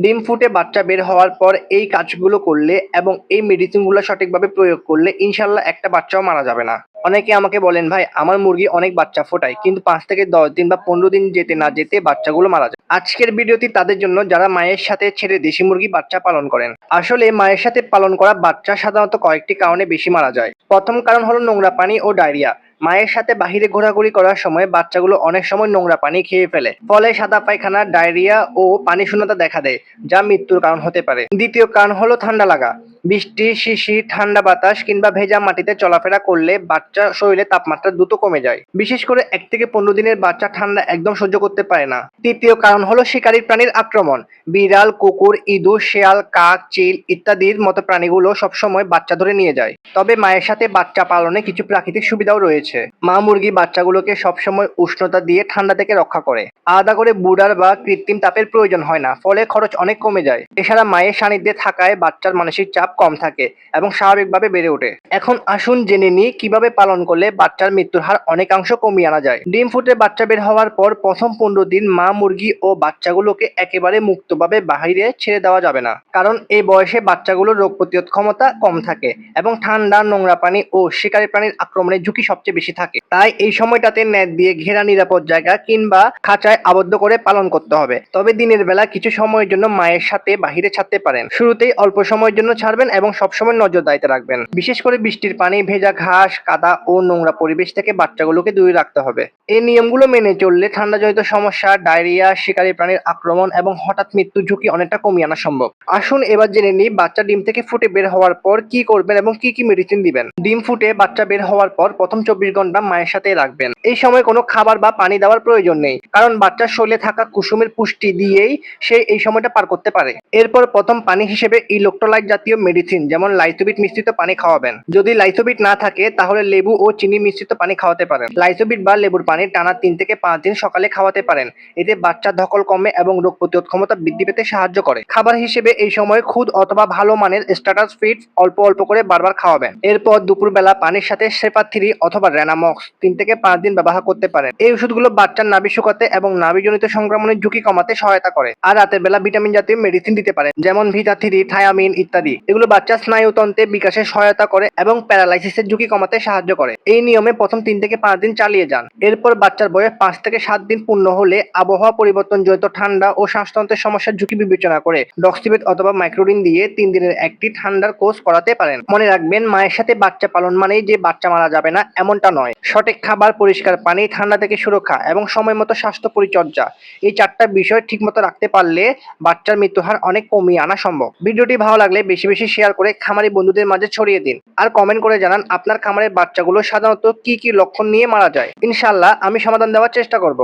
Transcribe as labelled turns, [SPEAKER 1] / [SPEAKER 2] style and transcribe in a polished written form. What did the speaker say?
[SPEAKER 1] ডিম ফুটে বাচ্চা বের হওয়ার পর এই কাজগুলো করলে এবং এই মেডিসিনগুলো সঠিকভাবে প্রয়োগ করলে ইনশাল্লাহ একটা বাচ্চাও মারা যাবে না। অনেকে আমাকে বলেন, ভাই আমার মুরগি অনেক বাচ্চা ফোটায় কিন্তু 5 থেকে 10 দিন বা 15 দিন যেতে না যেতে বাচ্চাগুলো মারা যায়। আজকের ভিডিওটি তাদের জন্য যারা মায়ের সাথে ছেড়ে দেশি মুরগি বাচ্চা পালন করেন। আসলে মায়ের সাথে পালন করা বাচ্চা সাধারণত কয়েকটি কারণে বেশি মারা যায়। প্রথম কারণ হলো নোংরা পানি ও ডায়রিয়া। মায়ের সাথে বাহিরে ঘোরাঘুরি করার সময় বাচ্চাগুলো অনেক সময় নোংরা পানি খেয়ে ফেলে, ফলে সাদা পায়খানা, ডায়রিয়া ও পানি শূন্যতা দেখা দেয়, যা মৃত্যুর কারণ হতে পারে। দ্বিতীয় কারণ হলো ঠান্ডা লাগা। বৃষ্টি, শিশির, ঠান্ডা বাতাস কিংবা ভেজা মাটিতে চলাফেরা করলে বাচ্চা শরীরে তাপমাত্রা দ্রুত কমে যায়। বিশেষ করে 1 থেকে 15 দিনের বাচ্চা ঠান্ডা একদম সহ্য করতে পারে না। তৃতীয় কারণ হলো শিকারী প্রাণীর আক্রমণ। বিড়াল, কুকুর, ইঁদুর, শেয়াল, কাক, চিল ইত্যাদির মতো প্রাণীগুলো সবসময় বাচ্চা ধরে নিয়ে যায়। তবে মায়ের সাথে বাচ্চা পালনে কিছু প্রাকৃতিক সুবিধাও রয়েছে। মা মুরগি বাচ্চাগুলোকে সবসময় উষ্ণতা দিয়ে ঠান্ডা থেকে রক্ষা করে। আলাদা করে বুডার বা কৃত্রিম তাপের প্রয়োজন হয় না, ফলে খরচ অনেক কমে যায়। এছাড়া মায়ের সান্নিধ্যে থাকায় বাচ্চার মানসিক চাপ কম থাকে এবং স্বাভাবিকভাবে বেড়ে ওঠে। এখন আসুন জেনে নিই কিভাবে পালন করলে বাচ্চার মৃত্যুর হার অনেকাংশ কমিয়ে আনা যায়। ডিম ফুটে বাচ্চা বের হওয়ার পর প্রথম 15 দিন মা মুরগি ও বাচ্চাগুলোকে একেবারে মুক্তভাবে বাহিরে ছেড়ে দেওয়া যাবে না, কারণ এই বয়সে বাচ্চাগুলোর রোগ প্রতিরোধ ক্ষমতা কম থাকে এবং ঠান্ডা, নোংরা পানি ও শিকারী প্রাণীর আক্রমণের ঝুঁকি সবচেয়ে বেশি থাকে। তাই এই সময়টাতে নেট দিয়ে ঘেরা নিরাপদ জায়গা কিংবা খাঁচায় আবদ্ধ করে পালন করতে হবে। তবে দিনের বেলা কিছু সময়ের জন্য মায়ের সাথে বাহিরে ছাড়তে পারেন। শুরুতেই অল্প সময়ের জন্য ছাড়বেন এবং সবসময় নজরদারিতে রাখবেন। বিশেষ করে বৃষ্টির পানি, ভেজা ঘাস, কাদা ও নোংরা পরিবেশ থেকে বাচ্চাগুলোকে দূরে রাখতে হবে। এই নিয়মগুলো মেনে চললে ঠান্ডাজনিত সমস্যা, ডায়রিয়া, শিকারী প্রাণীর আক্রমণ এবং হঠাৎ মৃত্যুর ঝুঁকি অনেকটা কমিয়ে আনা সম্ভব। আসুন এবার জেনে নিই বাচ্চা ডিম থেকে ফুটে বের হওয়ার পর কি করবেন এবং কি কি মেডিসিন দিবেন। ডিম ফুটে বাচ্চা বের হওয়ার পর প্রথম 24 ঘন্টা মায়ের সাথে রাখবেন। এই সময় কোনো খাবার বা পানি দেওয়ার প্রয়োজন নেই, কারণ বাচ্চার শরীরে থাকা কুসুমের পুষ্টি দিয়েই সে এই সময়টা পার করতে পারে। এরপর প্রথম পানি হিসেবে ইলেক্ট্রোলাইট জাতীয় মেডিসিন যেমন লাইসোবিট মিশ্রিত পানি খাওয়াবেন। যদি লাইসোবিট না থাকে তাহলে লেবু ও চিনি মিশ্রিত পানি খাওয়াতে পারেন। লাইসোবিট বা লেবুর পানি টানা 3 থেকে 5 দিন সকালে খাওয়াতে পারেন। এতে বাচ্চার ধকল কমে এবং রোগ প্রতিরোধ ক্ষমতা বৃদ্ধি পেতে সাহায্য করে। খাবার হিসেবে এই সময় খুদ অথবা ভালো মানের স্ট্যাটাস ফিড অল্প অল্প করে বারবার খাওয়াবেন। এরপর দুপুরবেলা পানির সাথে সেপা 3 অথবা রেনামক্স 3 থেকে 5 দিন ব্যবহার করতে পারেন। এই ওষুধগুলো বাচ্চার নাভি শুকাতে এবং নাভিজনিত সংক্রমণের ঝুঁকি কমাতে সহায়তা করে। আর রাতের বেলা ভিটামিন জাতীয় মেডিসিন দিতে পারেন, যেমন ভিটা-3, থায়ামিন ইত্যাদি। এগুলো বাচ্চার স্নায়ুতন্ত্রে বিকাশে সহায়তা করে এবং প্যারালাইসিসের ঝুঁকি কমাতে সাহায্য করে। এই নিয়মে প্রথম 3 থেকে 5 দিন চালিয়ে যান। এরপর বাচ্চার বয়স 5 থেকে 7 দিন পূর্ণ হলে আবহাওয়া পরিবর্তনজনিত ঠান্ডা ও শ্বাসতন্ত্রের সমস্যার ঝুঁকি বিবেচনা করে ডক্সিবেট অথবা মাইক্রোডিন দিয়ে 3 দিনের একটি ঠান্ডার কোর্স করাতে পারেন। মনে রাখবেন, মায়ের সাথে বাচ্চা পালন মানেই যে বাচ্চা মারা যাবে না এমনটা নয়। সঠিক খাবার, পরিষ্কার পানি, ঠান্ডা থেকে সুরক্ষা এবং সময় মতো স্বাস্থ্য পরিচর্যা, এই 4টা বিষয় ঠিকমতো রাখতে পারলে বাচ্চার মৃত্যুর হার অনেক কমিয়ে আনা সম্ভব। ভিডিওটি ভালো লাগলে বেশি বেশি শেয়ার করে খামারি বন্ধুদের মাঝে ছড়িয়ে দিন। আর কমেন্ট করে জানান আপনার খামারের বাচ্চাগুলো সাধারণত কি কি লক্ষণ নিয়ে মারা যায়। ইনশাআল্লাহ আমি সমাধান দেওয়ার চেষ্টা করব।